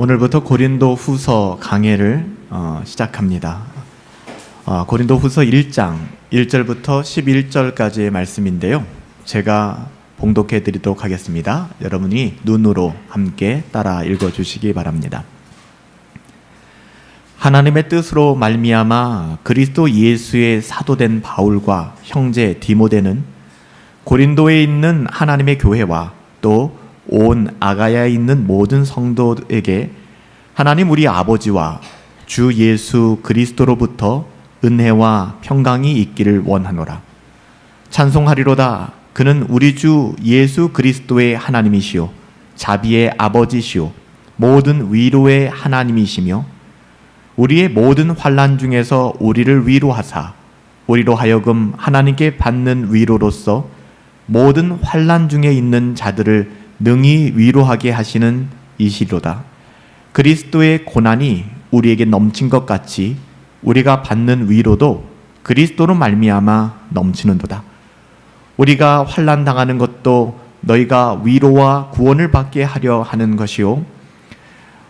오늘부터 고린도 후서 강해를 시작합니다. 고린도 후서 1장 1절부터 11절까지의 말씀인데요. 제가 봉독해 드리도록 하겠습니다. 여러분이 눈으로 함께 따라 읽어주시기 바랍니다. 하나님의 뜻으로 말미암아 그리스도 예수의 사도된 바울과 형제 디모데는 고린도에 있는 하나님의 교회와 또 온 아가야에 있는 모든 성도에게 하나님 우리 아버지와 주 예수 그리스도로부터 은혜와 평강이 있기를 원하노라. 찬송하리로다. 그는 우리 주 예수 그리스도의 하나님이시요 자비의 아버지시요 모든 위로의 하나님이시며 우리의 모든 환난 중에서 우리를 위로하사 우리로 하여금 하나님께 받는 위로로서 모든 환난 중에 있는 자들을 능히 위로하게 하시는 이시로다. 그리스도의 고난이 우리에게 넘친 것 같이 우리가 받는 위로도 그리스도로 말미암아 넘치는도다. 우리가 환난 당하는 것도 너희가 위로와 구원을 받게 하려 하는 것이요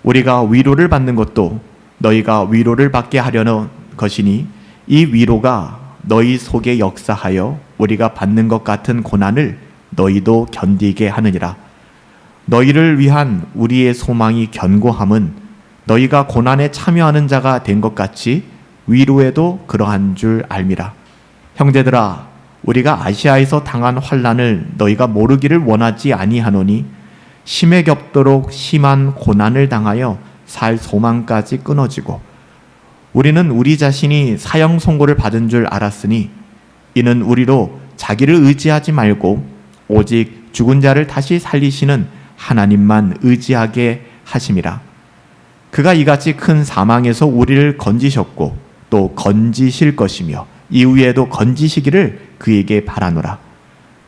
우리가 위로를 받는 것도 너희가 위로를 받게 하려는 것이니 이 위로가 너희 속에 역사하여 우리가 받는 것 같은 고난을 너희도 견디게 하느니라. 너희를 위한 우리의 소망이 견고함은 너희가 고난에 참여하는 자가 된 것 같이 위로에도 그러한 줄 알미라. 형제들아, 우리가 아시아에서 당한 환난을 너희가 모르기를 원하지 아니하노니 심에 겹도록 심한 고난을 당하여 살 소망까지 끊어지고 우리는 우리 자신이 사형 선고를 받은 줄 알았으니 이는 우리로 자기를 의지하지 말고 오직 죽은 자를 다시 살리시는 하나님만 의지하게 하심이라. 그가 이같이 큰 사망에서 우리를 건지셨고 또 건지실 것이며 이후에도 건지시기를 그에게 바라노라.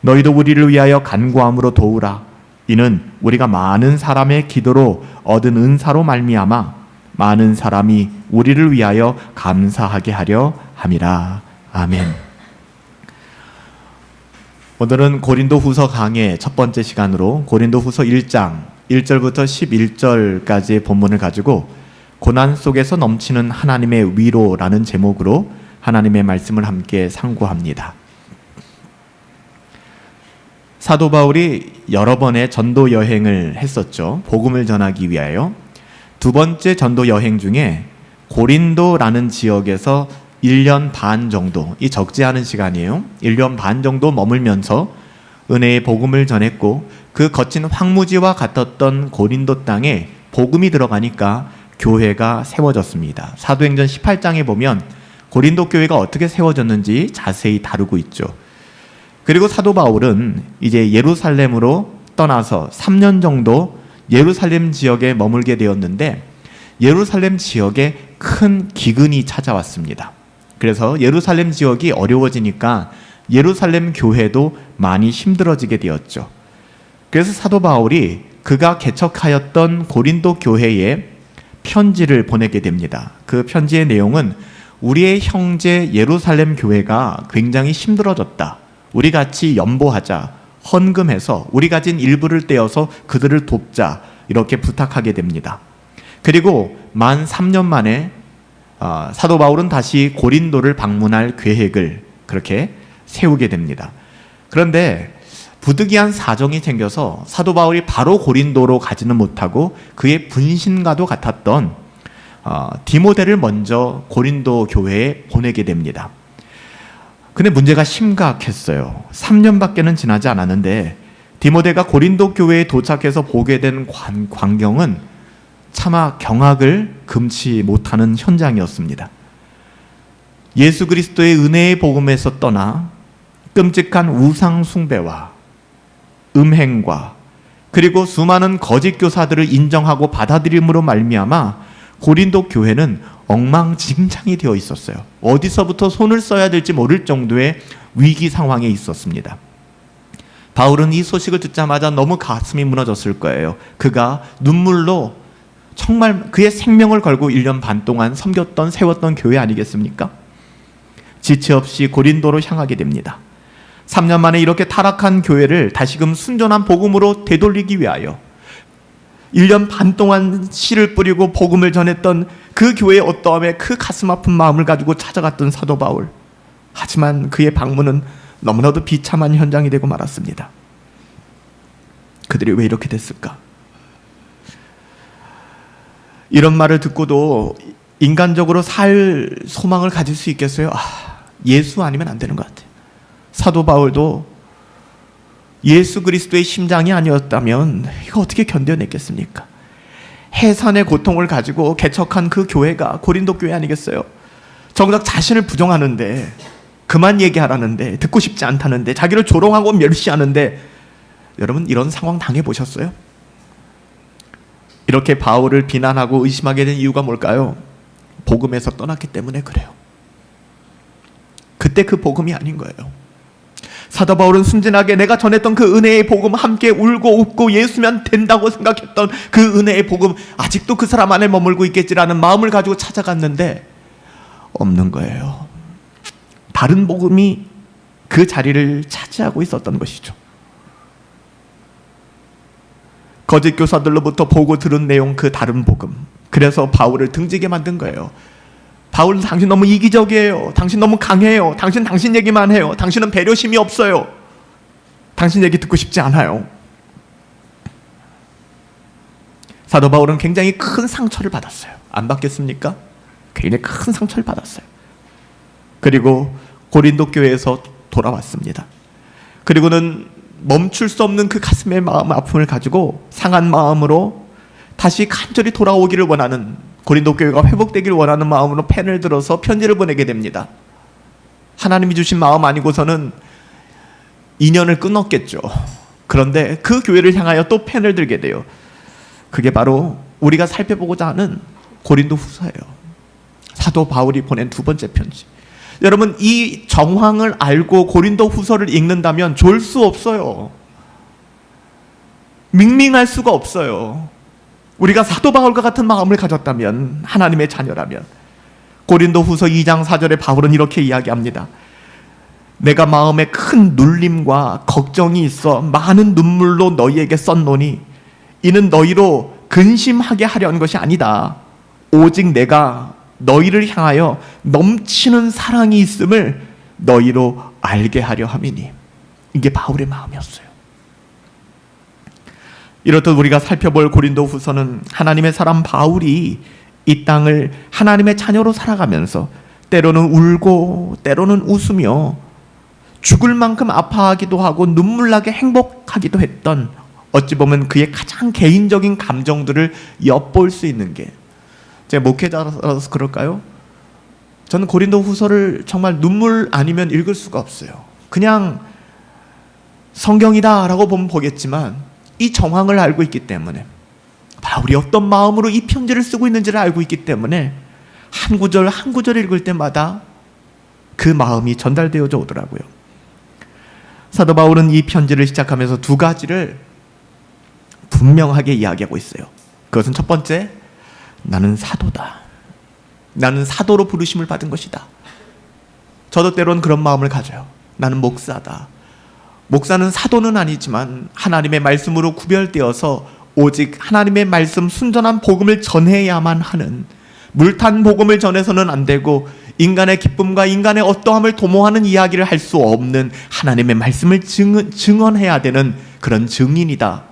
너희도 우리를 위하여 간구함으로 도우라. 이는 우리가 많은 사람의 기도로 얻은 은사로 말미암아 많은 사람이 우리를 위하여 감사하게 하려 함이라. 아멘. 오늘은 고린도 후서 강의 첫 번째 시간으로 고린도 후서 1장 1절부터 11절까지의 본문을 가지고 고난 속에서 넘치는 하나님의 위로라는 제목으로 하나님의 말씀을 함께 상고합니다. 사도 바울이 여러 번의 전도 여행을 했었죠. 복음을 전하기 위하여. 두 번째 전도 여행 중에 고린도라는 지역에서 1년 반 정도, 이 적지 않은 시간이에요. 1년 반 정도 머물면서 은혜의 복음을 전했고 그 거친 황무지와 같았던 고린도 땅에 복음이 들어가니까 교회가 세워졌습니다. 사도행전 18장에 보면 고린도 교회가 어떻게 세워졌는지 자세히 다루고 있죠. 그리고 사도 바울은 이제 예루살렘으로 떠나서 3년 정도 예루살렘 지역에 머물게 되었는데 예루살렘 지역에 큰 기근이 찾아왔습니다. 그래서 예루살렘 지역이 어려워지니까 예루살렘 교회도 많이 힘들어지게 되었죠. 그래서 사도 바울이 그가 개척하였던 고린도 교회에 편지를 보내게 됩니다. 그 편지의 내용은 우리의 형제 예루살렘 교회가 굉장히 힘들어졌다. 우리 같이 연보하자, 헌금해서 우리 가진 일부를 떼어서 그들을 돕자 이렇게 부탁하게 됩니다. 그리고 만 3년 만에 사도 바울은 다시 고린도를 방문할 계획을 그렇게 세우게 됩니다. 그런데 부득이한 사정이 생겨서 사도 바울이 바로 고린도로 가지는 못하고 그의 분신과도 같았던 디모데를 먼저 고린도 교회에 보내게 됩니다. 근데 문제가 심각했어요. 3년밖에는 지나지 않았는데 디모데가 고린도 교회에 도착해서 보게 된 광경은 차마 경악을 금치 못하는 현장이었습니다. 예수 그리스도의 은혜의 복음에서 떠나 끔찍한 우상 숭배와 음행과 그리고 수많은 거짓 교사들을 인정하고 받아들임으로 말미암아 고린도 교회는 엉망진창이 되어 있었어요. 어디서부터 손을 써야 될지 모를 정도의 위기 상황에 있었습니다. 바울은 이 소식을 듣자마자 너무 가슴이 무너졌을 거예요. 그가 눈물로 정말 그의 생명을 걸고 1년 반 동안 섬겼던 세웠던 교회 아니겠습니까? 지체 없이 고린도로 향하게 됩니다. 3년 만에 이렇게 타락한 교회를 다시금 순전한 복음으로 되돌리기 위하여 1년 반 동안 씨를 뿌리고 복음을 전했던 그 교회의 어떠함에 그 가슴 아픈 마음을 가지고 찾아갔던 사도 바울. 하지만 그의 방문은 너무나도 비참한 현장이 되고 말았습니다. 그들이 왜 이렇게 됐을까? 이런 말을 듣고도 인간적으로 살 소망을 가질 수 있겠어요? 예수 아니면 안 되는 것 같아요. 사도 바울도 예수 그리스도의 심장이 아니었다면 이거 어떻게 견뎌냈겠습니까? 해산의 고통을 가지고 개척한 그 교회가 고린도 교회 아니겠어요? 정작 자신을 부정하는데, 그만 얘기하라는데, 듣고 싶지 않다는데, 자기를 조롱하고 멸시하는데, 여러분 이런 상황 당해보셨어요? 이렇게 바울을 비난하고 의심하게 된 이유가 뭘까요? 복음에서 떠났기 때문에 그래요. 그때 그 복음이 아닌 거예요. 사도 바울은 순진하게 내가 전했던 그 은혜의 복음, 함께 울고 웃고 예수면 된다고 생각했던 그 은혜의 복음, 아직도 그 사람 안에 머물고 있겠지라는 마음을 가지고 찾아갔는데 없는 거예요. 다른 복음이 그 자리를 차지하고 있었던 것이죠. 거짓 교사들로부터 보고 들은 내용, 그 다른 복음. 그래서 바울을 등지게 만든 거예요. 바울은 당신 너무 이기적이에요. 당신 너무 강해요. 당신 얘기만 해요. 당신은 배려심이 없어요. 당신 얘기 듣고 싶지 않아요. 사도 바울은 굉장히 큰 상처를 받았어요. 안 받겠습니까? 굉장히 큰 상처를 받았어요. 그리고 고린도 교회에서 돌아왔습니다. 그리고는 멈출 수 없는 그 가슴의 마음 아픔을 가지고 상한 마음으로 다시 간절히 돌아오기를 원하는, 고린도 교회가 회복되기를 원하는 마음으로 펜을 들어서 편지를 보내게 됩니다. 하나님이 주신 마음 아니고서는 인연을 끊었겠죠. 그런데 그 교회를 향하여 또 펜을 들게 돼요. 그게 바로 우리가 살펴보고자 하는 고린도 후서예요. 사도 바울이 보낸 두 번째 편지. 여러분, 이 정황을 알고 고린도 후서를 읽는다면 좋을 수 없어요. 밍밍할 수가 없어요. 우리가 사도 바울과 같은 마음을 가졌다면, 하나님의 자녀라면. 고린도 후서 2장 4절에 바울은 이렇게 이야기합니다. 내가 마음에 큰 눌림과 걱정이 있어 많은 눈물로 너희에게 썼노니 이는 너희로 근심하게 하려는 것이 아니다. 오직 내가 너희를 향하여 넘치는 사랑이 있음을 너희로 알게 하려 함이니. 이게 바울의 마음이었어요. 이렇듯 우리가 살펴볼 고린도 후서는 하나님의 사람 바울이 이 땅을 하나님의 자녀로 살아가면서 때로는 울고 때로는 웃으며 죽을 만큼 아파하기도 하고 눈물나게 행복하기도 했던, 어찌 보면 그의 가장 개인적인 감정들을 엿볼 수 있는 게, 제가 목회자라서 그럴까요? 저는 고린도 후서를 정말 눈물 아니면 읽을 수가 없어요. 그냥 성경이다 라고 보면 보겠지만 이 정황을 알고 있기 때문에, 바울이 어떤 마음으로 이 편지를 쓰고 있는지를 알고 있기 때문에 한 구절 한 구절 읽을 때마다 그 마음이 전달되어져 오더라고요. 사도 바울은 이 편지를 시작하면서 두 가지를 분명하게 이야기하고 있어요. 그것은 첫 번째, 나는 사도다. 나는 사도로 부르심을 받은 것이다. 저도 때론 그런 마음을 가져요. 나는 목사다. 목사는 사도는 아니지만 하나님의 말씀으로 구별되어서 오직 하나님의 말씀 순전한 복음을 전해야만 하는, 물탄 복음을 전해서는 안 되고 인간의 기쁨과 인간의 어떠함을 도모하는 이야기를 할 수 없는 하나님의 말씀을 증언해야 되는 그런 증인이다.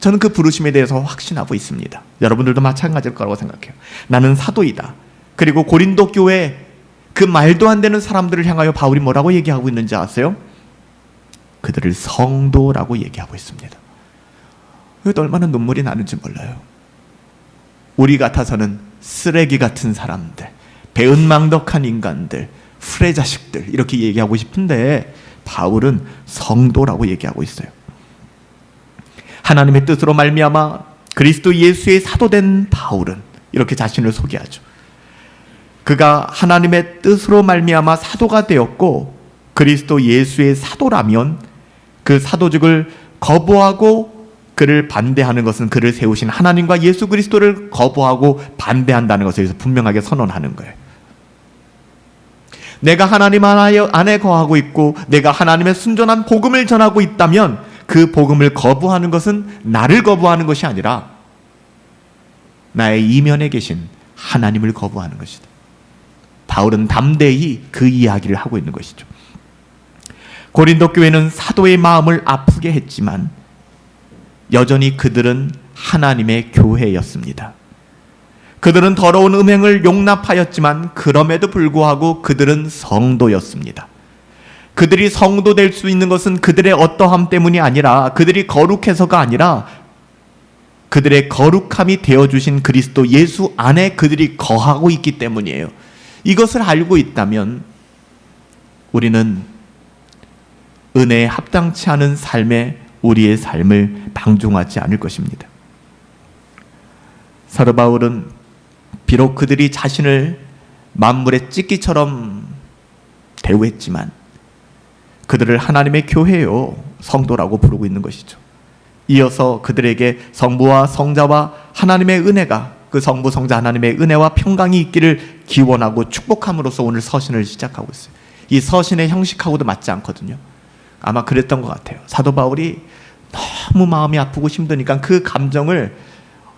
저는 그 부르심에 대해서 확신하고 있습니다. 여러분들도 마찬가지일 거라고 생각해요. 나는 사도이다. 그리고 고린도 교회 그 말도 안 되는 사람들을 향하여 바울이 뭐라고 얘기하고 있는지 아세요? 그들을 성도라고 얘기하고 있습니다. 이것도 얼마나 눈물이 나는지 몰라요. 우리 같아서는 쓰레기 같은 사람들, 배은망덕한 인간들, 풀의 자식들 이렇게 얘기하고 싶은데 바울은 성도라고 얘기하고 있어요. 하나님의 뜻으로 말미암아 그리스도 예수의 사도된 바울은 이렇게 자신을 소개하죠. 그가 하나님의 뜻으로 말미암아 사도가 되었고 그리스도 예수의 사도라면 그 사도직을 거부하고 그를 반대하는 것은 그를 세우신 하나님과 예수 그리스도를 거부하고 반대한다는 것을 여기서 분명하게 선언하는 거예요. 내가 하나님 안에 거하고 있고 내가 하나님의 순전한 복음을 전하고 있다면 그 복음을 거부하는 것은 나를 거부하는 것이 아니라 나의 이면에 계신 하나님을 거부하는 것이다. 바울은 담대히 그 이야기를 하고 있는 것이죠. 고린도 교회는 사도의 마음을 아프게 했지만 여전히 그들은 하나님의 교회였습니다. 그들은 더러운 음행을 용납하였지만 그럼에도 불구하고 그들은 성도였습니다. 그들이 성도 될 수 있는 것은 그들의 어떠함 때문이 아니라, 그들이 거룩해서가 아니라 그들의 거룩함이 되어주신 그리스도 예수 안에 그들이 거하고 있기 때문이에요. 이것을 알고 있다면 우리는 은혜에 합당치 않은 삶에 우리의 삶을 방종하지 않을 것입니다. 사도 바울은 비록 그들이 자신을 만물의 찢기처럼 대우했지만 그들을 하나님의 교회요, 성도라고 부르고 있는 것이죠. 이어서 그들에게 성부와 성자와 하나님의 은혜가, 그 성부 성자 하나님의 은혜와 평강이 있기를 기원하고 축복함으로써 오늘 서신을 시작하고 있어요. 이 서신의 형식하고도 맞지 않거든요. 아마 그랬던 것 같아요. 사도 바울이 너무 마음이 아프고 힘드니까 그 감정을,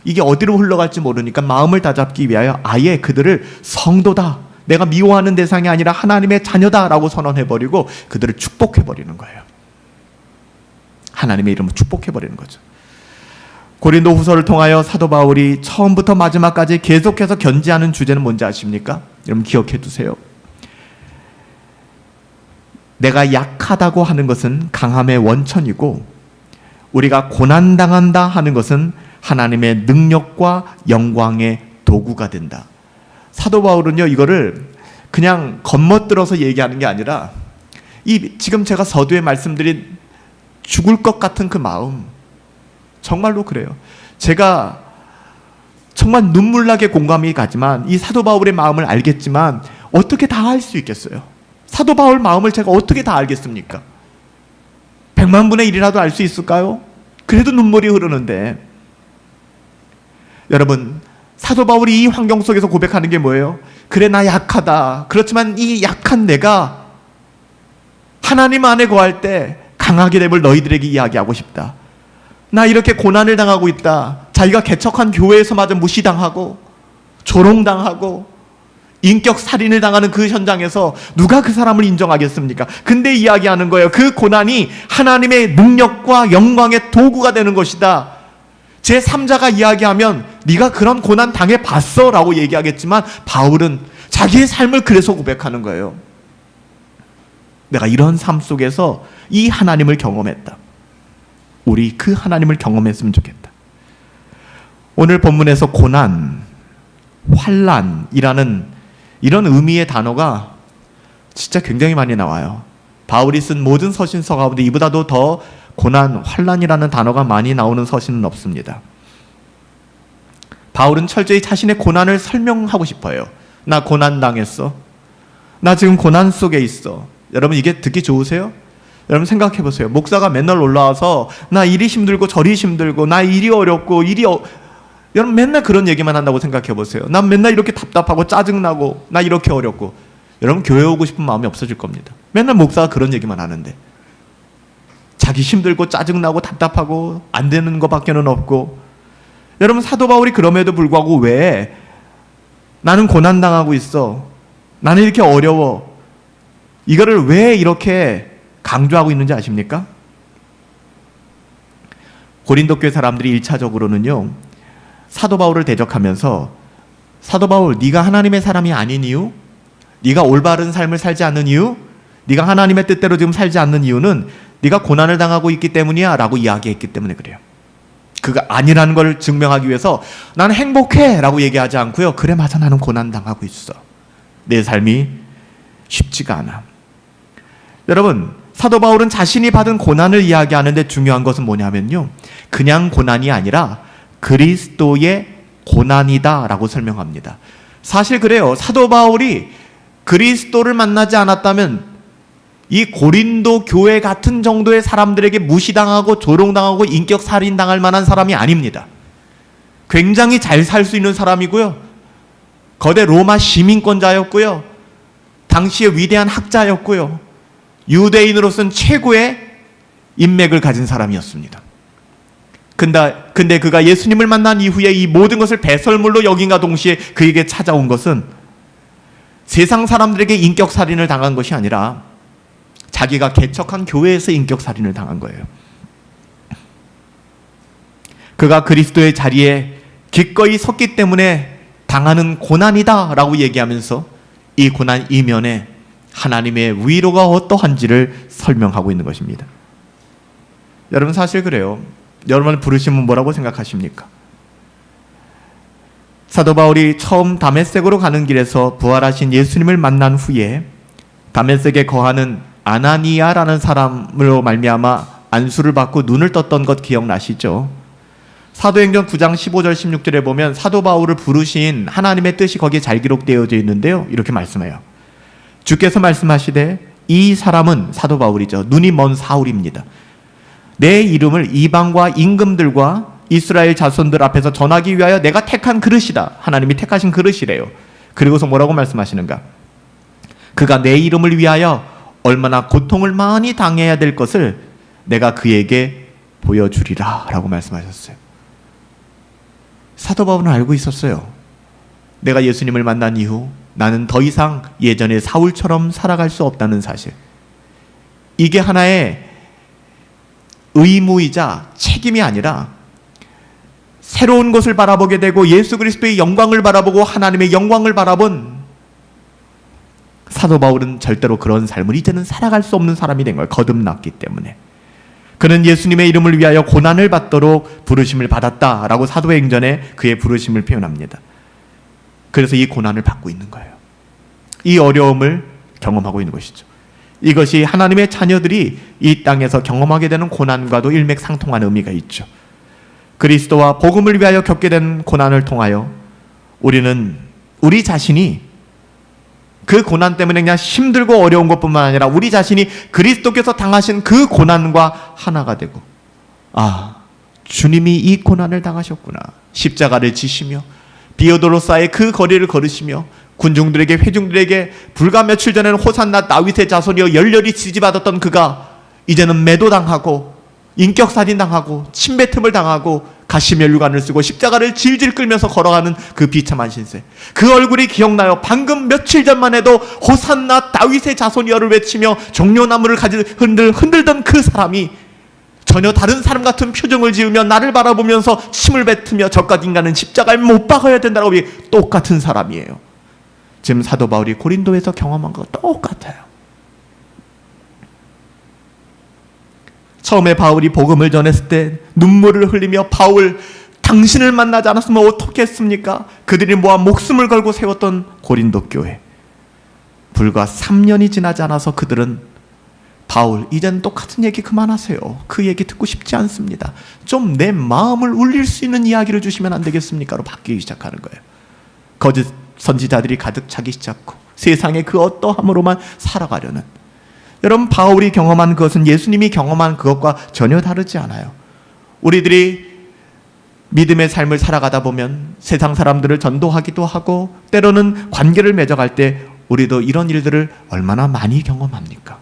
이게 어디로 흘러갈지 모르니까 마음을 다잡기 위하여 아예 그들을 성도다, 내가 미워하는 대상이 아니라 하나님의 자녀다라고 선언해버리고 그들을 축복해버리는 거예요. 하나님의 이름으로 축복해버리는 거죠. 고린도 후서를 통하여 사도 바울이 처음부터 마지막까지 계속해서 견지하는 주제는 뭔지 아십니까? 여러분 기억해 두세요. 내가 약하다고 하는 것은 강함의 원천이고, 우리가 고난당한다 하는 것은 하나님의 능력과 영광의 도구가 된다. 사도 바울은요, 이거를 그냥 겉멋들어서 얘기하는 게 아니라, 지금 제가 서두에 말씀드린 죽을 것 같은 그 마음, 정말로 그래요. 제가 정말 눈물나게 공감이 가지만 이 사도 바울의 마음을 알겠지만 어떻게 다 알 수 있겠어요? 사도 바울 마음을 제가 어떻게 다 알겠습니까? 100만 분의 1이라도 알 수 있을까요? 그래도 눈물이 흐르는데, 여러분, 사도 바울이 이 환경 속에서 고백하는 게 뭐예요? 그래, 나 약하다. 그렇지만 이 약한 내가 하나님 안에 거할 때 강하게 됨을 너희들에게 이야기하고 싶다. 나 이렇게 고난을 당하고 있다. 자기가 개척한 교회에서마저 무시당하고 조롱당하고 인격 살인을 당하는 그 현장에서 누가 그 사람을 인정하겠습니까? 근데 이야기하는 거예요. 그 고난이 하나님의 능력과 영광의 도구가 되는 것이다. 제3자가 이야기하면 네가 그런 고난 당해봤어 라고 얘기하겠지만, 바울은 자기의 삶을 그래서 고백하는 거예요. 내가 이런 삶 속에서 이 하나님을 경험했다. 우리 그 하나님을 경험했으면 좋겠다. 오늘 본문에서 고난, 환난이라는 이런 의미의 단어가 진짜 굉장히 많이 나와요. 바울이 쓴 모든 서신서 가운데 이보다도 더 고난, 환난이라는 단어가 많이 나오는 서신은 없습니다. 바울은 철저히 자신의 고난을 설명하고 싶어요. 나 고난 당했어. 나 지금 고난 속에 있어. 여러분, 이게 듣기 좋으세요? 여러분 생각해 보세요. 목사가 맨날 올라와서 나 이리 힘들고 저리 힘들고 나 일이 어렵고 여러분 맨날 그런 얘기만 한다고 생각해 보세요. 난 맨날 이렇게 답답하고 짜증나고 나 이렇게 어렵고. 여러분 교회 오고 싶은 마음이 없어질 겁니다. 맨날 목사가 그런 얘기만 하는데, 자기 힘들고 짜증나고 답답하고 안 되는 것밖에는 없고. 여러분, 사도 바울이 그럼에도 불구하고 왜 나는 고난당하고 있어, 나는 이렇게 어려워, 이거를 왜 이렇게 강조하고 있는지 아십니까? 고린도 교회 사람들이 1차적으로는요, 사도 바울을 대적하면서 사도 바울, 네가 하나님의 사람이 아닌 이유, 네가 올바른 삶을 살지 않는 이유, 네가 하나님의 뜻대로 지금 살지 않는 이유는 네가 고난을 당하고 있기 때문이야 라고 이야기했기 때문에 그래요. 그가 아니라는 걸 증명하기 위해서 나는 행복해 라고 얘기하지 않고요, 그래 맞아, 나는 고난 당하고 있어, 내 삶이 쉽지가 않아. 여러분, 사도 바울은 자신이 받은 고난을 이야기하는데 중요한 것은 뭐냐면요, 그냥 고난이 아니라 그리스도의 고난이다 라고 설명합니다. 사실 그래요. 사도 바울이 그리스도를 만나지 않았다면 이 고린도 교회 같은 정도의 사람들에게 무시당하고 조롱당하고 인격 살인당할 만한 사람이 아닙니다. 굉장히 잘 살 수 있는 사람이고요, 거대 로마 시민권자였고요, 당시의 위대한 학자였고요, 유대인으로서는 최고의 인맥을 가진 사람이었습니다. 근데 그가 예수님을 만난 이후에 이 모든 것을 배설물로 여긴과 동시에 그에게 찾아온 것은 세상 사람들에게 인격살인을 당한 것이 아니라 자기가 개척한 교회에서 인격살인을 당한 거예요. 그가 그리스도의 자리에 기꺼이 섰기 때문에 당하는 고난이다 라고 얘기하면서 이 고난 이면에 하나님의 위로가 어떠한지를 설명하고 있는 것입니다. 여러분, 사실 그래요. 여러분 부르심은 뭐라고 생각하십니까? 사도 바울이 처음 다메섹으로 가는 길에서 부활하신 예수님을 만난 후에 다메섹에 거하는 아나니아라는 사람으로 말미암아 안수를 받고 눈을 떴던 것 기억나시죠? 사도행전 9장 15절 16절에 보면 사도 바울을 부르신 하나님의 뜻이 거기에 잘 기록되어져 있는데요, 이렇게 말씀해요. 주께서 말씀하시되 이 사람은, 사도 바울이죠, 눈이 먼 사울입니다. 내 이름을 이방과 임금들과 이스라엘 자손들 앞에서 전하기 위하여 내가 택한 그릇이다. 하나님이 택하신 그릇이래요. 그리고서 뭐라고 말씀하시는가? 그가 내 이름을 위하여 얼마나 고통을 많이 당해야 될 것을 내가 그에게 보여주리라 라고 말씀하셨어요. 사도 바울은 알고 있었어요. 내가 예수님을 만난 이후 나는 더 이상 예전의 사울처럼 살아갈 수 없다는 사실. 이게 하나의 의무이자 책임이 아니라 새로운 것을 바라보게 되고 예수 그리스도의 영광을 바라보고 하나님의 영광을 바라본 사도 바울은 절대로 그런 삶을 이제는 살아갈 수 없는 사람이 된 거예요. 거듭났기 때문에. 그는 예수님의 이름을 위하여 고난을 받도록 부르심을 받았다라고 사도행전에 그의 부르심을 표현합니다. 그래서 이 고난을 받고 있는 거예요. 이 어려움을 경험하고 있는 것이죠. 이것이 하나님의 자녀들이 이 땅에서 경험하게 되는 고난과도 일맥상통하는 의미가 있죠. 그리스도와 복음을 위하여 겪게 된 고난을 통하여 우리는 우리 자신이 그 고난 때문에 그냥 힘들고 어려운 것뿐만 아니라 우리 자신이 그리스도께서 당하신 그 고난과 하나가 되고, 아, 주님이 이 고난을 당하셨구나. 십자가를 지시며 비오도로사의 그 거리를 걸으시며 군중들에게, 회중들에게 불과 며칠 전에는 호산나 다윗의 자손이여 열렬히 지지받았던 그가 이제는 매도당하고 인격살인당하고 침뱉음을 당하고 가시면류관을 쓰고 십자가를 질질 끌면서 걸어가는 그 비참한 신세. 그 얼굴이 기억나요. 방금 며칠 전만 해도 호산나 다윗의 자손이여를 외치며 종려나무를 흔들던 그 사람이 전혀 다른 사람 같은 표정을 지으며 나를 바라보면서 침을 뱉으며 저깟 인간은 십자가에 못 박아야 된다고 똑같은 사람이에요. 지금 사도 바울이 고린도에서 경험한 거 똑같아요. 처음에 바울이 복음을 전했을 때 눈물을 흘리며 바울, 당신을 만나지 않았으면 어떻게 했습니까? 그들이 모아 목숨을 걸고 세웠던 고린도 교회. 불과 3년이 지나지 않아서 그들은 바울, 이젠 똑같은 얘기 그만하세요. 그 얘기 듣고 싶지 않습니다. 좀 내 마음을 울릴 수 있는 이야기를 주시면 안 되겠습니까? 로 바뀌기 시작하는 거예요. 거짓 선지자들이 가득 차기 시작하고 세상의 그 어떠함으로만 살아가려는. 여러분, 바울이 경험한 그것은 예수님이 경험한 그것과 전혀 다르지 않아요. 우리들이 믿음의 삶을 살아가다 보면 세상 사람들을 전도하기도 하고 때로는 관계를 맺어갈 때 우리도 이런 일들을 얼마나 많이 경험합니까?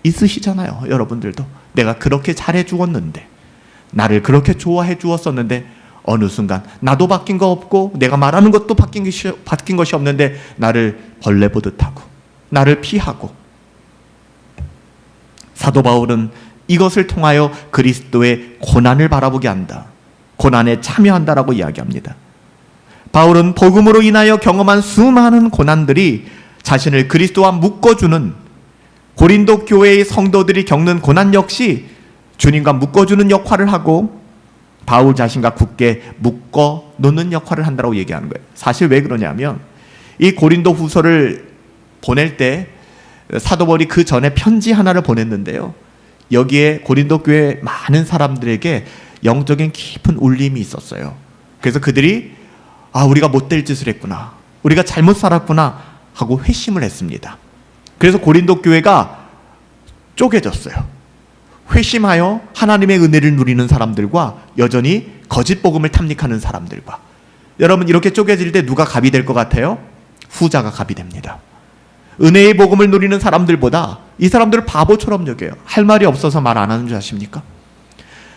있으시잖아요. 여러분들도 내가 그렇게 잘해 주었는데, 나를 그렇게 좋아해 주었었는데 어느 순간 나도 바뀐 거 없고 내가 말하는 것도 바뀐 것이 없는데 나를 벌레 보듯 하고 나를 피하고. 사도 바울은 이것을 통하여 그리스도의 고난을 바라보게 한다. 고난에 참여한다라고 이야기합니다. 바울은 복음으로 인하여 경험한 수많은 고난들이 자신을 그리스도와 묶어주는, 고린도 교회의 성도들이 겪는 고난 역시 주님과 묶어주는 역할을 하고 바울 자신과 굳게 묶어 놓는 역할을 한다고 얘기하는 거예요. 사실 왜 그러냐면 이 고린도 후서를 보낼 때 사도 바울이 그 전에 편지 하나를 보냈는데요, 여기에 고린도 교회 많은 사람들에게 영적인 깊은 울림이 있었어요. 그래서 그들이 우리가 못될 짓을 했구나, 우리가 잘못 살았구나 하고 회심을 했습니다. 그래서 고린도 교회가 쪼개졌어요. 회심하여 하나님의 은혜를 누리는 사람들과 여전히 거짓 복음을 탐닉하는 사람들과. 여러분, 이렇게 쪼개질 때 누가 갑이 될 것 같아요? 후자가 갑이 됩니다. 은혜의 복음을 누리는 사람들보다 이 사람들을 바보처럼 여겨요. 할 말이 없어서 말 안 하는 줄 아십니까?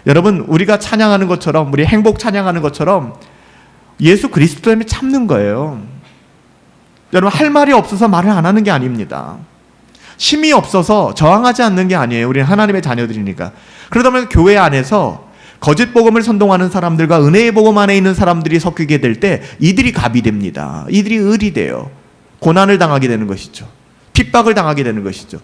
여러분, 우리가 찬양하는 것처럼, 우리 행복 찬양하는 것처럼 예수 그리스도 때문에 참는 거예요. 여러분, 할 말이 없어서 말을 안 하는 게 아닙니다. 힘이 없어서 저항하지 않는 게 아니에요. 우리는 하나님의 자녀들이니까. 그러다 보면 교회 안에서 거짓 복음을 선동하는 사람들과 은혜의 복음 안에 있는 사람들이 섞이게 될 때 이들이 갑이 됩니다. 이들이 을이 돼요. 고난을 당하게 되는 것이죠. 핍박을 당하게 되는 것이죠.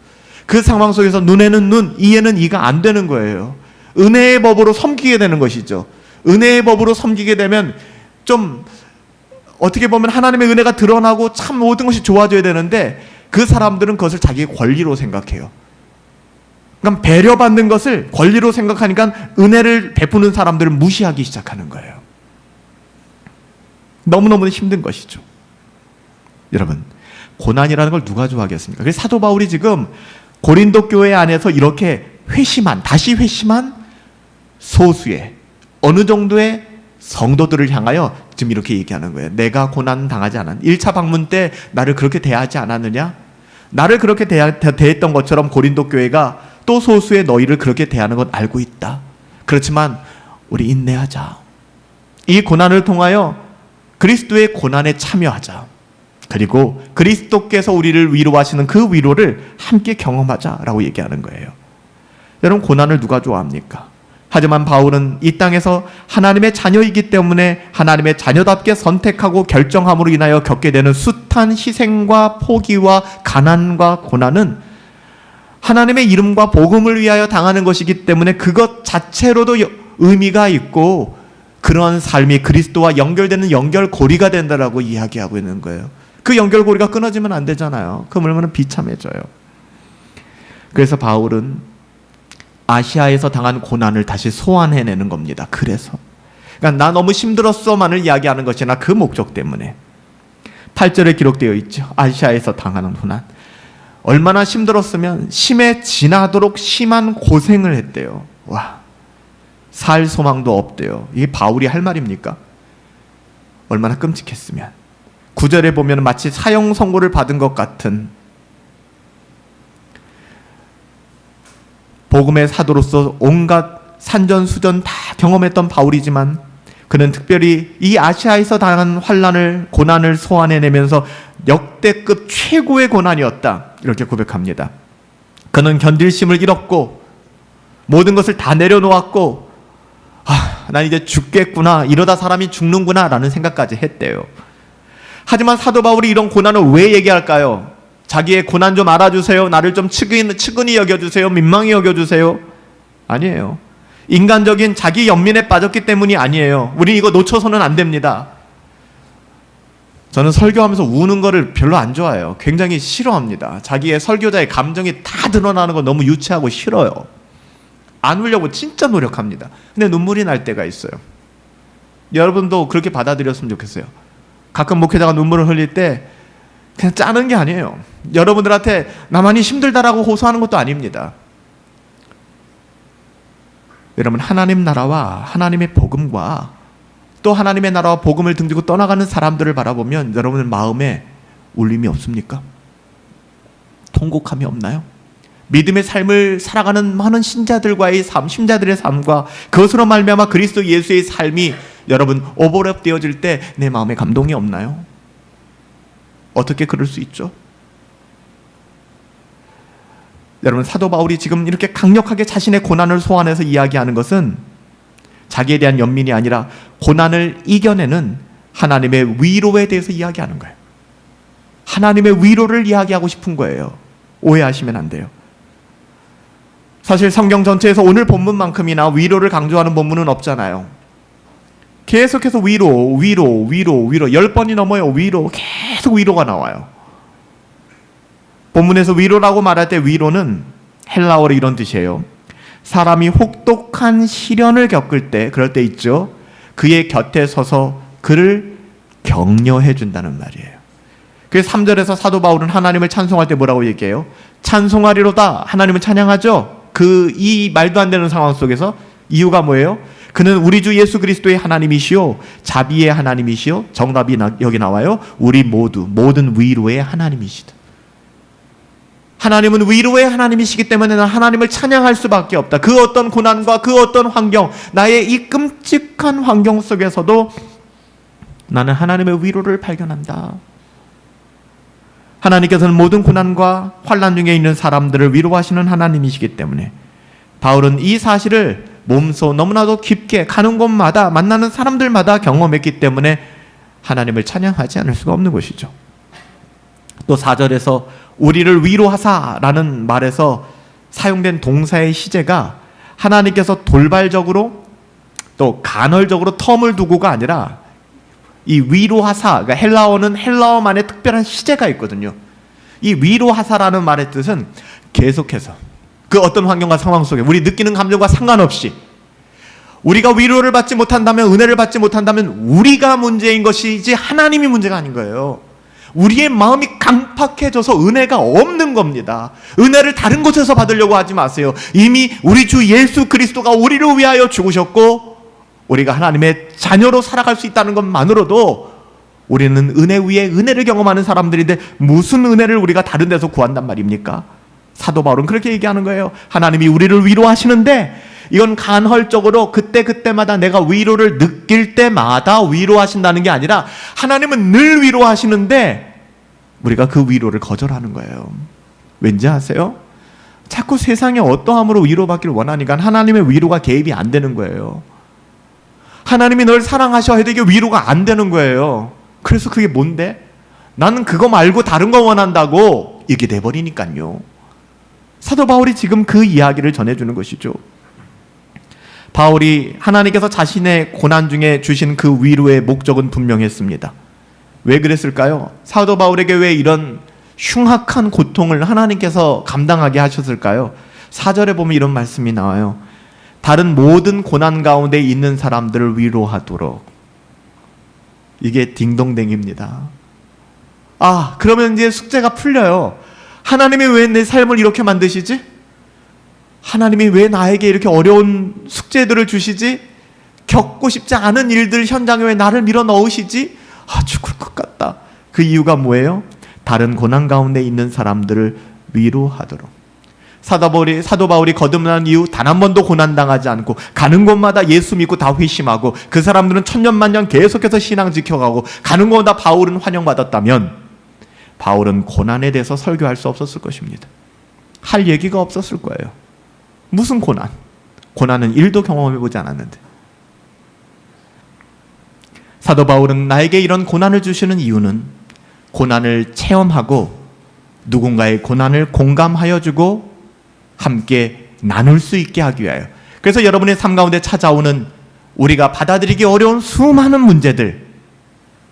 그 상황 속에서 눈에는 눈, 이에는 이가 안 되는 거예요. 은혜의 법으로 섬기게 되는 것이죠. 은혜의 법으로 섬기게 되면 좀 어떻게 보면 하나님의 은혜가 드러나고 참 모든 것이 좋아져야 되는데 그 사람들은 그것을 자기의 권리로 생각해요. 그러니까 배려받는 것을 권리로 생각하니까 은혜를 베푸는 사람들을 무시하기 시작하는 거예요. 너무너무 힘든 것이죠. 여러분, 고난이라는 걸 누가 좋아하겠습니까? 그래서 사도 바울이 지금 고린도 교회 안에서 이렇게 다시 회심한 소수의 어느 정도의 성도들을 향하여 지금 이렇게 얘기하는 거예요. 내가 고난 당하지 않았느냐? 1차 방문 때 나를 그렇게 대하지 않았느냐? 나를 그렇게 대했던 것처럼 고린도 교회가 또 소수의 너희를 그렇게 대하는 건 알고 있다. 그렇지만 우리 인내하자. 이 고난을 통하여 그리스도의 고난에 참여하자. 그리고 그리스도께서 우리를 위로하시는 그 위로를 함께 경험하자라고 얘기하는 거예요. 여러분, 고난을 누가 좋아합니까? 하지만 바울은 이 땅에서 하나님의 자녀이기 때문에 하나님의 자녀답게 선택하고 결정함으로 인하여 겪게 되는 숱한 희생과 포기와 가난과 고난은 하나님의 이름과 복음을 위하여 당하는 것이기 때문에 그것 자체로도 의미가 있고 그런 삶이 그리스도와 연결되는 연결고리가 된다라고 이야기하고 있는 거예요. 그 연결고리가 끊어지면 안 되잖아요. 그러면 비참해져요. 그래서 바울은 아시아에서 당한 고난을 다시 소환해내는 겁니다. 그래서 그러니까 나 너무 힘들었어만을 이야기하는 것이 아니라 그 목적 때문에 8절에 기록되어 있죠. 아시아에서 당하는 고난. 얼마나 힘들었으면 심에 지나도록 심한 고생을 했대요. 와, 살 소망도 없대요. 이게 바울이 할 말입니까? 얼마나 끔찍했으면. 9절에 보면 마치 사형 선고를 받은 것 같은 복음의 사도로서 온갖 산전수전 다 경험했던 바울이지만 그는 특별히 이 아시아에서 당한 환난을 고난을 소환해내면서 역대급 최고의 고난이었다 이렇게 고백합니다. 그는 견딜 힘을 잃었고 모든 것을 다 내려놓았고 난 이제 죽겠구나, 이러다 사람이 죽는구나 라는 생각까지 했대요. 하지만 사도 바울이 이런 고난을 왜 얘기할까요? 자기의 고난 좀 알아주세요, 나를 좀 측은히 여겨주세요, 민망히 여겨주세요. 아니에요. 인간적인 자기 연민에 빠졌기 때문이 아니에요. 우리 이거 놓쳐서는 안 됩니다. 저는 설교하면서 우는 거를 별로 안 좋아해요. 굉장히 싫어합니다. 자기의 설교자의 감정이 다 드러나는 거 너무 유치하고 싫어요. 안 울려고 진짜 노력합니다. 근데 눈물이 날 때가 있어요. 여러분도 그렇게 받아들였으면 좋겠어요. 가끔 목회자가 눈물을 흘릴 때 그냥 짜는 게 아니에요. 여러분들한테 나만이 힘들다라고 호소하는 것도 아닙니다. 여러분, 하나님 나라와 하나님의 복음과 또 하나님의 나라와 복음을 등지고 떠나가는 사람들을 바라보면 여러분의 마음에 울림이 없습니까? 통곡함이 없나요? 믿음의 삶을 살아가는 많은 신자들과의 삶, 신자들의 삶과 그것으로 말미암아 그리스도 예수의 삶이 여러분 오버랩 되어질 때 내 마음에 감동이 없나요? 어떻게 그럴 수 있죠? 여러분, 사도 바울이 지금 이렇게 강력하게 자신의 고난을 소환해서 이야기하는 것은 자기에 대한 연민이 아니라 고난을 이겨내는 하나님의 위로에 대해서 이야기하는 거예요. 하나님의 위로를 이야기하고 싶은 거예요. 오해하시면 안 돼요. 사실 성경 전체에서 오늘 본문만큼이나 위로를 강조하는 본문은 없잖아요. 계속해서 위로 10번이 넘어요. 위로, 계속 위로가 나와요. 본문에서 위로라고 말할 때 위로는 헬라어로 이런 뜻이에요. 사람이 혹독한 시련을 겪을 때, 그럴 때 있죠. 그의 곁에 서서 그를 격려해 준다는 말이에요. 그래서 3절에서 사도 바울은 하나님을 찬송할 때 뭐라고 얘기해요? 찬송하리로다. 하나님을 찬양하죠. 이 말도 안 되는 상황 속에서 이유가 뭐예요? 그는 우리 주 예수 그리스도의 하나님이시요 자비의 하나님이시요, 정답이 여기 나와요. 우리 모든 위로의 하나님이시다. 하나님은 위로의 하나님이시기 때문에 나는 하나님을 찬양할 수밖에 없다. 그 어떤 고난과 그 어떤 환경, 나의 이 끔찍한 환경 속에서도 나는 하나님의 위로를 발견한다. 하나님께서는 모든 고난과 환난 중에 있는 사람들을 위로하시는 하나님이시기 때문에 바울은 이 사실을 몸소 너무나도 깊게 가는 곳마다 만나는 사람들마다 경험했기 때문에 하나님을 찬양하지 않을 수가 없는 것이죠. 또 4절에서 우리를 위로하사라는 말에서 사용된 동사의 시제가 하나님께서 돌발적으로 또 간헐적으로 텀을 두고가 아니라 이 위로하사, 그러니까 헬라어는 헬라어만의 특별한 시제가 있거든요. 이 위로하사라는 말의 뜻은 계속해서 그 어떤 환경과 상황 속에 우리 느끼는 감정과 상관없이 우리가 위로를 받지 못한다면, 은혜를 받지 못한다면 우리가 문제인 것이지 하나님이 문제가 아닌 거예요. 우리의 마음이 강팍해져서 은혜가 없는 겁니다. 은혜를 다른 곳에서 받으려고 하지 마세요. 이미 우리 주 예수 그리스도가 우리를 위하여 죽으셨고 우리가 하나님의 자녀로 살아갈 수 있다는 것만으로도 우리는 은혜 위에 은혜를 경험하는 사람들인데 무슨 은혜를 우리가 다른 데서 구한단 말입니까? 사도 바울은 그렇게 얘기하는 거예요. 하나님이 우리를 위로하시는데 이건 간헐적으로 그때그때마다 내가 위로를 느낄 때마다 위로하신다는 게 아니라 하나님은 늘 위로하시는데 우리가 그 위로를 거절하는 거예요. 왠지 아세요? 자꾸 세상에 어떠함으로 위로받기를 원하니까 하나님의 위로가 개입이 안 되는 거예요. 하나님이 널 사랑하셔야 되게 위로가 안 되는 거예요. 그래서 그게 뭔데? 나는 그거 말고 다른 거 원한다고 이게 돼버리니까요. 사도 바울이 지금 그 이야기를 전해주는 것이죠. 바울이 하나님께서 자신의 고난 중에 주신 그 위로의 목적은 분명했습니다. 왜 그랬을까요? 사도 바울에게 왜 이런 흉악한 고통을 하나님께서 감당하게 하셨을까요? 4절에 보면 이런 말씀이 나와요. 다른 모든 고난 가운데 있는 사람들을 위로하도록. 이게 딩동댕입니다. 아, 그러면 이제 숙제가 풀려요. 하나님이 왜 내 삶을 이렇게 만드시지? 하나님이 왜 나에게 이렇게 어려운 숙제들을 주시지? 겪고 싶지 않은 일들 현장에 왜 나를 밀어 넣으시지? 아, 죽을 것 같다. 그 이유가 뭐예요? 다른 고난 가운데 있는 사람들을 위로하도록. 사도 바울이 거듭난 이후 단 한 번도 고난당하지 않고 가는 곳마다 예수 믿고 다 회심하고 그 사람들은 천년만년 계속해서 신앙 지켜가고 가는 곳마다 바울은 환영받았다면 바울은 고난에 대해서 설교할 수 없었을 것입니다. 할 얘기가 없었을 거예요. 무슨 고난? 고난은 일도 경험해보지 않았는데. 사도 바울은 나에게 이런 고난을 주시는 이유는 고난을 체험하고 누군가의 고난을 공감하여 주고 함께 나눌 수 있게 하기 위하여. 그래서 여러분의 삶 가운데 찾아오는 우리가 받아들이기 어려운 수많은 문제들,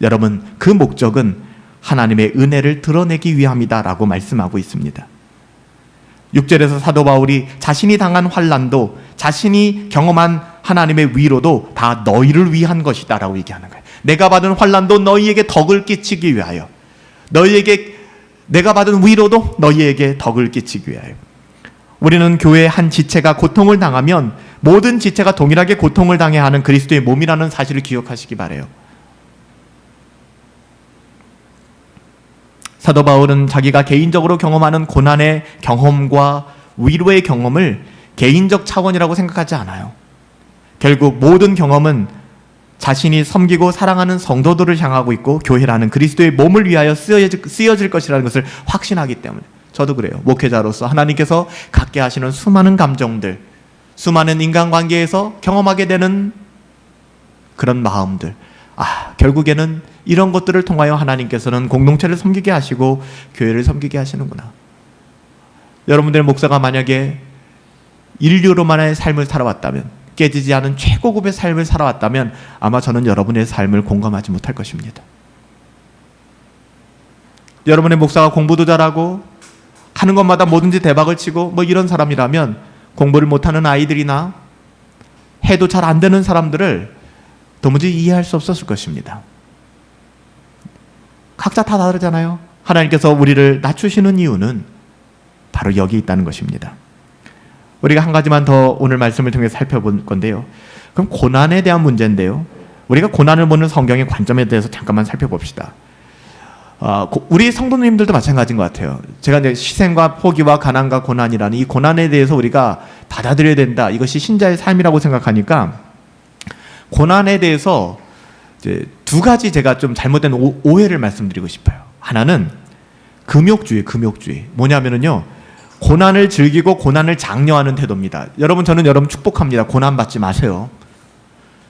여러분 그 목적은 하나님의 은혜를 드러내기 위함이다라고 말씀하고 있습니다. 6절에서 사도 바울이 자신이 당한 환난도 자신이 경험한 하나님의 위로도 다 너희를 위한 것이다 라고 얘기하는 거예요. 내가 받은 환난도 너희에게 덕을 끼치기 위하여, 너희에게 내가 받은 위로도 너희에게 덕을 끼치기 위하여. 우리는 교회의 한 지체가 고통을 당하면 모든 지체가 동일하게 고통을 당해야 하는 그리스도의 몸이라는 사실을 기억하시기 바라요. 사도 바울은 자기가 개인적으로 경험하는 고난의 경험과 위로의 경험을 개인적 차원이라고 생각하지 않아요. 결국 모든 경험은 자신이 섬기고 사랑하는 성도들을 향하고 있고 교회라는 그리스도의 몸을 위하여 쓰여질 것이라는 것을 확신하기 때문에. 저도 그래요. 목회자로서 하나님께서 갖게 하시는 수많은 감정들, 수많은 인간관계에서 경험하게 되는 그런 마음들, 결국에는 이런 것들을 통하여 하나님께서는 공동체를 섬기게 하시고 교회를 섬기게 하시는구나. 여러분들 목사가 만약에 인류로만의 삶을 살아왔다면, 깨지지 않은 최고급의 삶을 살아왔다면 아마 저는 여러분의 삶을 공감하지 못할 것입니다. 여러분의 목사가 공부도 잘하고 하는 것마다 뭐든지 대박을 치고 이런 사람이라면 공부를 못하는 아이들이나 해도 잘 안 되는 사람들을 도무지 이해할 수 없었을 것입니다. 각자 다 다르잖아요. 하나님께서 우리를 낮추시는 이유는 바로 여기 있다는 것입니다. 우리가 한 가지만 더 오늘 말씀을 통해 살펴볼 건데요. 그럼 고난에 대한 문제인데요. 우리가 고난을 보는 성경의 관점에 대해서 잠깐만 살펴봅시다. 우리 성도님들도 마찬가지인 것 같아요. 제가 이제 희생과 포기와 가난과 고난이라는 이 고난에 대해서 우리가 받아들여야 된다. 이것이 신자의 삶이라고 생각하니까 고난에 대해서 이제 두 가지 제가 좀 잘못된 오해를 말씀드리고 싶어요. 하나는 금욕주의. 뭐냐면은요, 고난을 즐기고 고난을 장려하는 태도입니다. 저는 여러분 축복합니다. 고난 받지 마세요.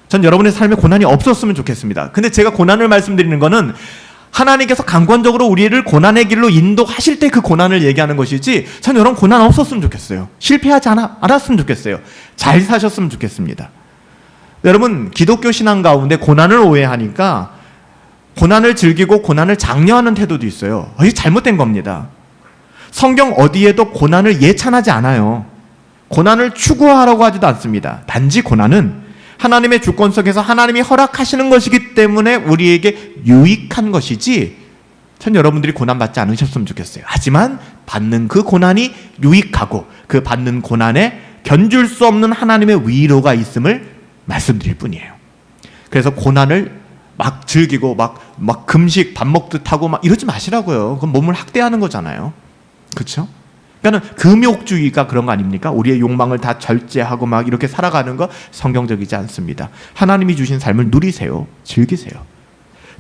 전 여러분의 삶에 고난이 없었으면 좋겠습니다. 근데 제가 고난을 말씀드리는 거는 하나님께서 강권적으로 우리를 고난의 길로 인도하실 때 그 고난을 얘기하는 것이지, 전 여러분 고난 없었으면 좋겠어요. 실패하지 않았으면 좋겠어요. 잘 사셨으면 좋겠습니다. 여러분, 기독교 신앙 가운데 고난을 오해하니까 고난을 즐기고 고난을 장려하는 태도도 있어요. 이게 잘못된 겁니다. 성경 어디에도 고난을 예찬하지 않아요. 고난을 추구하라고 하지도 않습니다. 단지 고난은 하나님의 주권 속에서 하나님이 허락하시는 것이기 때문에 우리에게 유익한 것이지, 전 여러분들이 고난받지 않으셨으면 좋겠어요. 하지만 받는 그 고난이 유익하고 그 받는 고난에 견줄 수 없는 하나님의 위로가 있음을 말씀드릴 뿐이에요. 그래서 고난을 막 즐기고 막 금식 밥 먹듯 하고 막 이러지 마시라고요. 그건 몸을 학대하는 거잖아요. 그렇죠? 그러니까 금욕주의가 그런 거 아닙니까? 우리의 욕망을 다 절제하고 막 이렇게 살아가는 거 성경적이지 않습니다. 하나님이 주신 삶을 누리세요. 즐기세요.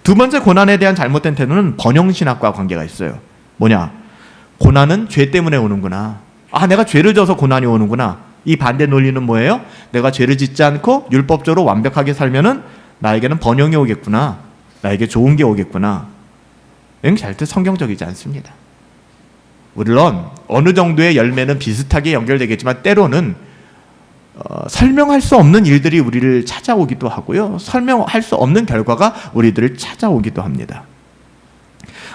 두 번째 고난에 대한 잘못된 태도는 번영신학과 관계가 있어요. 뭐냐? 고난은 죄 때문에 오는구나. 내가 죄를 져서 고난이 오는구나. 이 반대 논리는 뭐예요? 내가 죄를 짓지 않고 율법적으로 완벽하게 살면은 나에게는 번영이 오겠구나. 나에게 좋은 게 오겠구나. 이건 절대 성경적이지 않습니다. 물론 어느 정도의 열매는 비슷하게 연결되겠지만 때로는 설명할 수 없는 일들이 우리를 찾아오기도 하고요. 설명할 수 없는 결과가 우리들을 찾아오기도 합니다.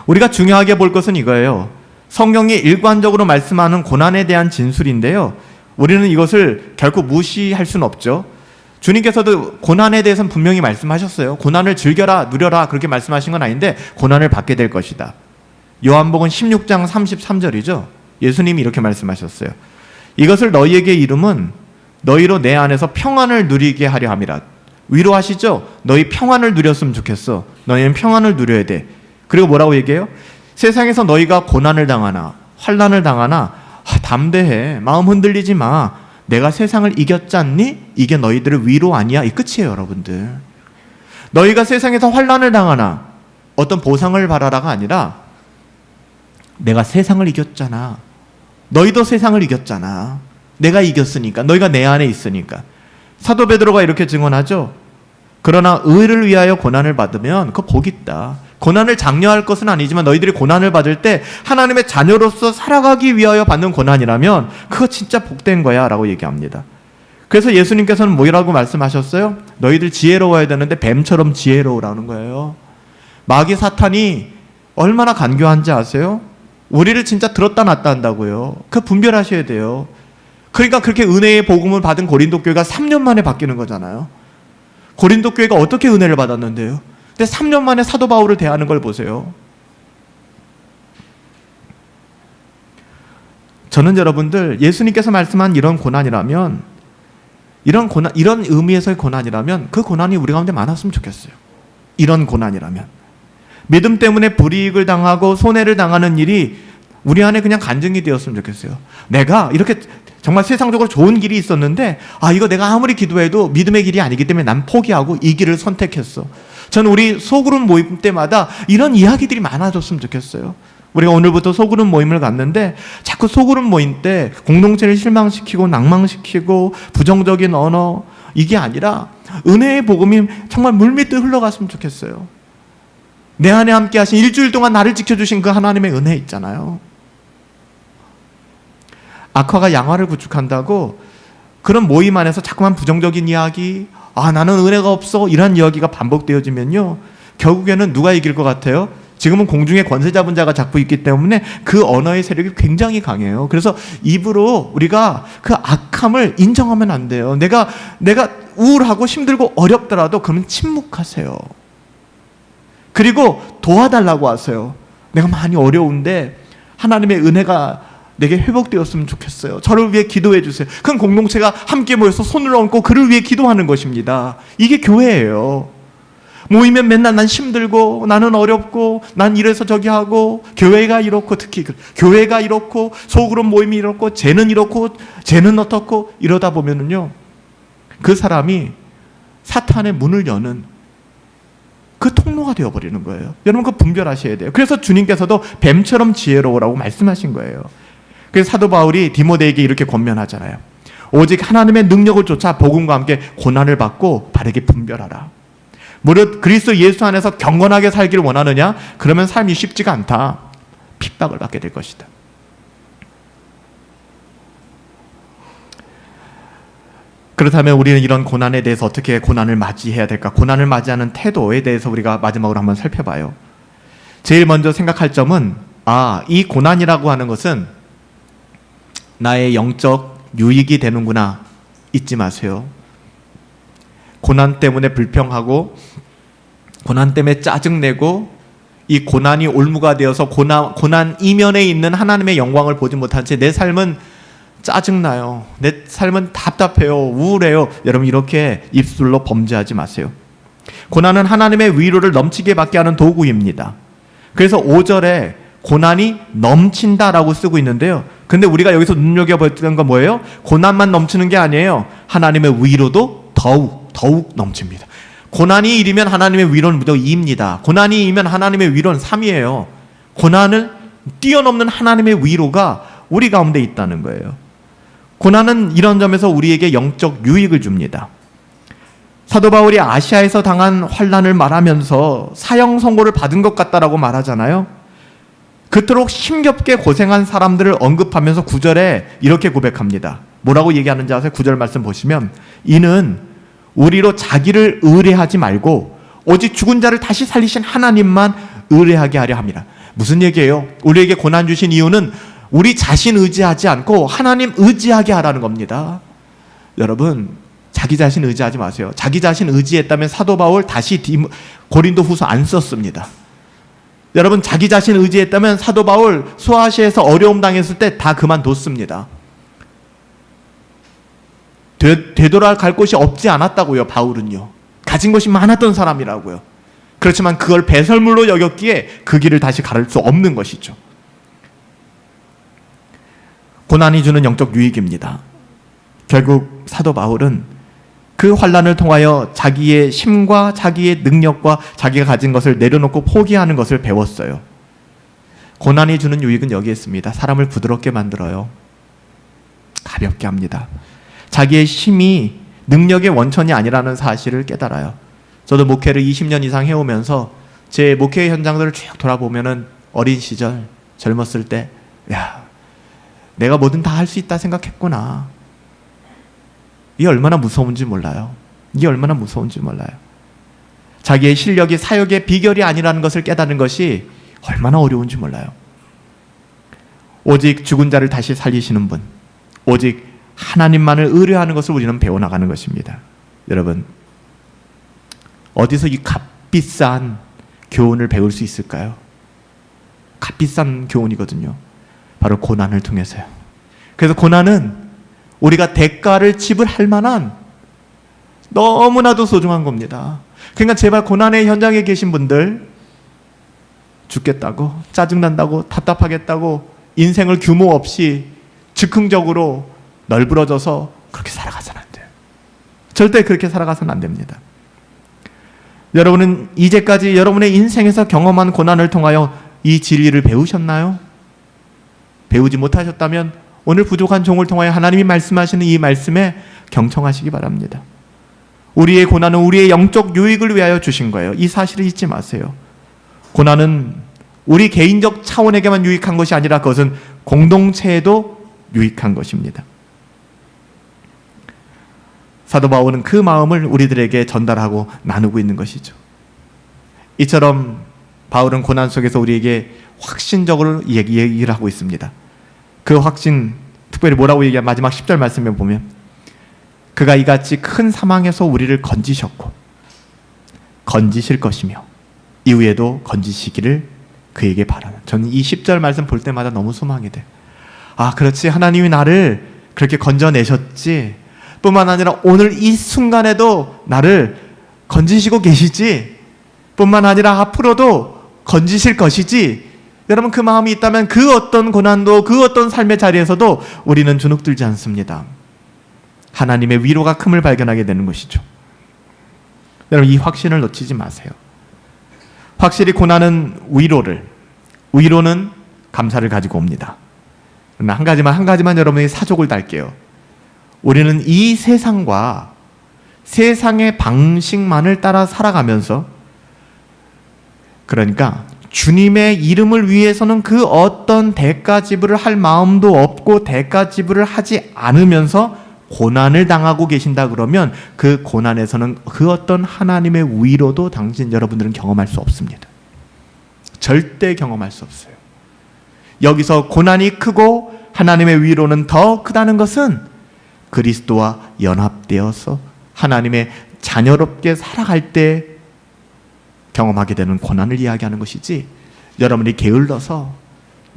우리가 중요하게 볼 것은 이거예요. 성경이 일관적으로 말씀하는 고난에 대한 진술인데요. 우리는 이것을 결코 무시할 수는 없죠. 주님께서도 고난에 대해서는 분명히 말씀하셨어요. 고난을 즐겨라, 누려라 그렇게 말씀하신 건 아닌데 고난을 받게 될 것이다. 요한복음 16장 33절이죠. 예수님이 이렇게 말씀하셨어요. 이것을 너희에게 이름은 너희로 내 안에서 평안을 누리게 하려 함이라. 위로하시죠? 너희 평안을 누렸으면 좋겠어. 너희는 평안을 누려야 돼. 그리고 뭐라고 얘기해요? 세상에서 너희가 고난을 당하나 환난을 당하나 담대해. 마음 흔들리지 마. 내가 세상을 이겼지 않니? 이게 너희들의 위로 아니야? 이 끝이에요, 여러분들. 너희가 세상에서 환난을 당하나 어떤 보상을 바라라가 아니라 내가 세상을 이겼잖아. 너희도 세상을 이겼잖아. 내가 이겼으니까. 너희가 내 안에 있으니까. 사도 베드로가 이렇게 증언하죠. 그러나 의를 위하여 고난을 받으면 그거 복 있다. 고난을 장려할 것은 아니지만 너희들이 고난을 받을 때 하나님의 자녀로서 살아가기 위하여 받는 고난이라면 그거 진짜 복된 거야 라고 얘기합니다. 그래서 예수님께서는 뭐라고 말씀하셨어요? 너희들 지혜로워야 되는데 뱀처럼 지혜로우라는 거예요. 마귀 사탄이 얼마나 간교한지 아세요? 우리를 진짜 들었다 놨다 한다고요. 그 분별하셔야 돼요. 그러니까 그렇게 은혜의 복음을 받은 고린도 교회가 3년 만에 바뀌는 거잖아요. 고린도 교회가 어떻게 은혜를 받았는데요? 근데 3년 만에 사도 바울을 대하는 걸 보세요. 저는 여러분들 예수님께서 말씀한 이런 고난이라면 이런 의미에서의 고난이라면 그 고난이 우리 가운데 많았으면 좋겠어요. 이런 고난이라면 믿음 때문에 불이익을 당하고 손해를 당하는 일이 우리 안에 그냥 간증이 되었으면 좋겠어요. 내가 이렇게 정말 세상적으로 좋은 길이 있었는데 이거 내가 아무리 기도해도 믿음의 길이 아니기 때문에 난 포기하고 이 길을 선택했어. 저는 우리 소그룹 모임 때마다 이런 이야기들이 많아졌으면 좋겠어요. 우리가 오늘부터 소그룹 모임을 갔는데 자꾸 소그룹 모임 때 공동체를 실망시키고 낭망시키고 부정적인 언어 이게 아니라 은혜의 복음이 정말 물밀듯 흘러갔으면 좋겠어요. 내 안에 함께 하신 일주일 동안 나를 지켜주신 그 하나님의 은혜 있잖아요. 악화가 양화를 구축한다고 그런 모임 안에서 자꾸만 부정적인 이야기 나는 은혜가 없어 이런 이야기가 반복되어지면요 결국에는 누가 이길 것 같아요? 지금은 공중에 권세 잡은 자가 자꾸 있기 때문에 그 언어의 세력이 굉장히 강해요. 그래서 입으로 우리가 그 악함을 인정하면 안 돼요. 내가 우울하고 힘들고 어렵더라도 그러면 침묵하세요. 그리고 도와달라고 하세요. 내가 많이 어려운데 하나님의 은혜가 내게 회복되었으면 좋겠어요. 저를 위해 기도해 주세요. 그럼 공동체가 함께 모여서 손을 얹고 그를 위해 기도하는 것입니다. 이게 교회예요. 모이면 맨날 난 힘들고 나는 어렵고 난 이래서 저기 하고 교회가 이렇고 특히 교회가 이렇고 소그룹 모임이 이렇고 쟤는 이렇고 쟤는 어떻고 이러다 보면은요 그 사람이 사탄의 문을 여는 그 통로가 되어버리는 거예요. 여러분 그거 분별하셔야 돼요. 그래서 주님께서도 뱀처럼 지혜로우라고 말씀하신 거예요. 그래서 사도 바울이 디모데에게 이렇게 권면하잖아요. 오직 하나님의 능력을 쫓아 복음과 함께 고난을 받고 바르게 분별하라. 무릇 그리스도 예수 안에서 경건하게 살기를 원하느냐? 그러면 삶이 쉽지가 않다. 핍박을 받게 될 것이다. 그렇다면 우리는 이런 고난에 대해서 어떻게 고난을 맞이해야 될까? 고난을 맞이하는 태도에 대해서 우리가 마지막으로 한번 살펴봐요. 제일 먼저 생각할 점은 이 고난이라고 하는 것은 나의 영적 유익이 되는구나 잊지 마세요. 고난 때문에 불평하고 고난 때문에 짜증내고 이 고난이 올무가 되어서 고난 이면에 있는 하나님의 영광을 보지 못한 채 내 삶은 짜증나요. 내 삶은 답답해요. 우울해요. 여러분 이렇게 입술로 범죄하지 마세요. 고난은 하나님의 위로를 넘치게 받게 하는 도구입니다. 그래서 5절에 고난이 넘친다라고 쓰고 있는데요. 근데 우리가 여기서 눈여겨보는 건 뭐예요? 고난만 넘치는 게 아니에요. 하나님의 위로도 더욱 넘칩니다. 고난이 1이면 하나님의 위로는 무조건 2입니다. 고난이 2면 하나님의 위로는 3이에요. 고난을 뛰어넘는 하나님의 위로가 우리 가운데 있다는 거예요. 고난은 이런 점에서 우리에게 영적 유익을 줍니다. 사도 바울이 아시아에서 당한 환난을 말하면서 사형 선고를 받은 것 같다라고 말하잖아요. 그토록 힘겹게 고생한 사람들을 언급하면서 9절에 이렇게 고백합니다. 뭐라고 얘기하는지 아세요? 9절 말씀 보시면 이는 우리로 자기를 의뢰하지 말고 오직 죽은 자를 다시 살리신 하나님만 의뢰하게 하려 합니다. 무슨 얘기예요? 우리에게 고난 주신 이유는 우리 자신 의지하지 않고 하나님 의지하게 하라는 겁니다. 여러분 자기 자신 의지하지 마세요. 자기 자신 의지했다면 사도 바울 다시 고린도 후서 안 썼습니다. 여러분 자기 자신 의지했다면 사도 바울 소아시아에서 어려움 당했을 때 다 그만뒀습니다. 되돌아갈 곳이 없지 않았다고요. 바울은요. 가진 것이 많았던 사람이라고요. 그렇지만 그걸 배설물로 여겼기에 그 길을 다시 갈 수 없는 것이죠. 고난이 주는 영적 유익입니다. 결국 사도 바울은 그 환난을 통하여 자기의 힘과 자기의 능력과 자기가 가진 것을 내려놓고 포기하는 것을 배웠어요. 고난이 주는 유익은 여기에 있습니다. 사람을 부드럽게 만들어요. 가볍게 합니다. 자기의 힘이 능력의 원천이 아니라는 사실을 깨달아요. 저도 목회를 20년 이상 해오면서 제 목회 현장들을 쭉 돌아보면은 어린 시절 젊었을 때 내가 뭐든 다 할 수 있다 생각했구나. 이게 얼마나 무서운지 몰라요. 자기의 실력이 사역의 비결이 아니라는 것을 깨닫는 것이 얼마나 어려운지 몰라요. 오직 죽은 자를 다시 살리시는 분, 오직 하나님만을 의뢰하는 것을 우리는 배워나가는 것입니다. 여러분 어디서 이 값비싼 교훈을 배울 수 있을까요? 값비싼 교훈이거든요. 바로 고난을 통해서요. 그래서 고난은 우리가 대가를 지불할 만한 너무나도 소중한 겁니다. 그러니까 제발 고난의 현장에 계신 분들 죽겠다고 짜증난다고 답답하겠다고 인생을 규모 없이 즉흥적으로 널브러져서 그렇게 살아가서는 안 돼요. 절대 그렇게 살아가서는 안 됩니다. 여러분은 이제까지 여러분의 인생에서 경험한 고난을 통하여 이 진리를 배우셨나요? 배우지 못하셨다면 오늘 부족한 종을 통하여 하나님이 말씀하시는 이 말씀에 경청하시기 바랍니다. 우리의 고난은 우리의 영적 유익을 위하여 주신 거예요. 이 사실을 잊지 마세요. 고난은 우리 개인적 차원에게만 유익한 것이 아니라 그것은 공동체에도 유익한 것입니다. 사도 바울은 그 마음을 우리들에게 전달하고 나누고 있는 것이죠. 이처럼 바울은 고난 속에서 우리에게 확신적으로 얘기를 하고 있습니다. 그 확신, 특별히 뭐라고 얘기하면 마지막 10절 말씀에 보면 그가 이같이 큰 사망에서 우리를 건지셨고 건지실 것이며 이후에도 건지시기를 그에게 바라는. 저는 이 10절 말씀 볼 때마다 너무 소망이 돼요. 그렇지, 하나님이 나를 그렇게 건져내셨지, 뿐만 아니라 오늘 이 순간에도 나를 건지시고 계시지. 뿐만 아니라 앞으로도 건지실 것이지, 여러분 그 마음이 있다면 그 어떤 고난도, 그 어떤 삶의 자리에서도 우리는 주눅들지 않습니다. 하나님의 위로가 큼을 발견하게 되는 것이죠. 여러분 이 확신을 놓치지 마세요. 확실히 고난은 위로는 감사를 가지고 옵니다. 그러나 한 가지만 여러분이 사족을 달게요. 우리는 이 세상과 세상의 방식만을 따라 살아가면서, 그러니까 주님의 이름을 위해서는 그 어떤 대가 지불을 할 마음도 없고 대가 지불을 하지 않으면서 고난을 당하고 계신다 그러면 그 고난에서는 그 어떤 하나님의 위로도 여러분들은 경험할 수 없습니다. 절대 경험할 수 없어요. 여기서 고난이 크고 하나님의 위로는 더 크다는 것은 그리스도와 연합되어서 하나님의 자녀롭게 살아갈 때 경험하게 되는 고난을 이야기하는 것이지, 여러분이 게을러서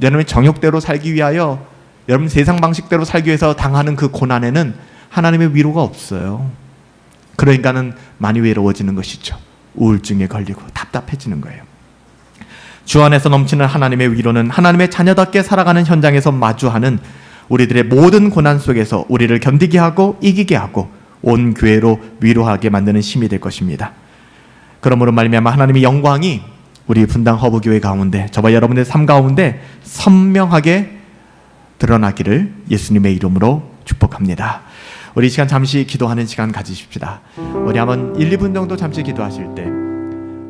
여러분이 정욕대로 살기 위하여 여러분 세상 방식대로 살기 위해서 당하는 그 고난에는 하나님의 위로가 없어요. 그러니까는 많이 외로워지는 것이죠. 우울증에 걸리고 답답해지는 거예요. 주 안에서 넘치는 하나님의 위로는 하나님의 자녀답게 살아가는 현장에서 마주하는 우리들의 모든 고난 속에서 우리를 견디게 하고 이기게 하고 온 교회로 위로하게 만드는 힘이 될 것입니다. 그러므로 말미암아 하나님의 영광이 우리 분당 허브교회 가운데, 저와 여러분의 삶 가운데 선명하게 드러나기를 예수님의 이름으로 축복합니다. 우리 이 시간 잠시 기도하는 시간 가지십시다. 우리 한번 1, 2분 정도 잠시 기도하실 때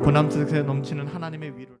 고난 속에 넘치는 하나님의 위로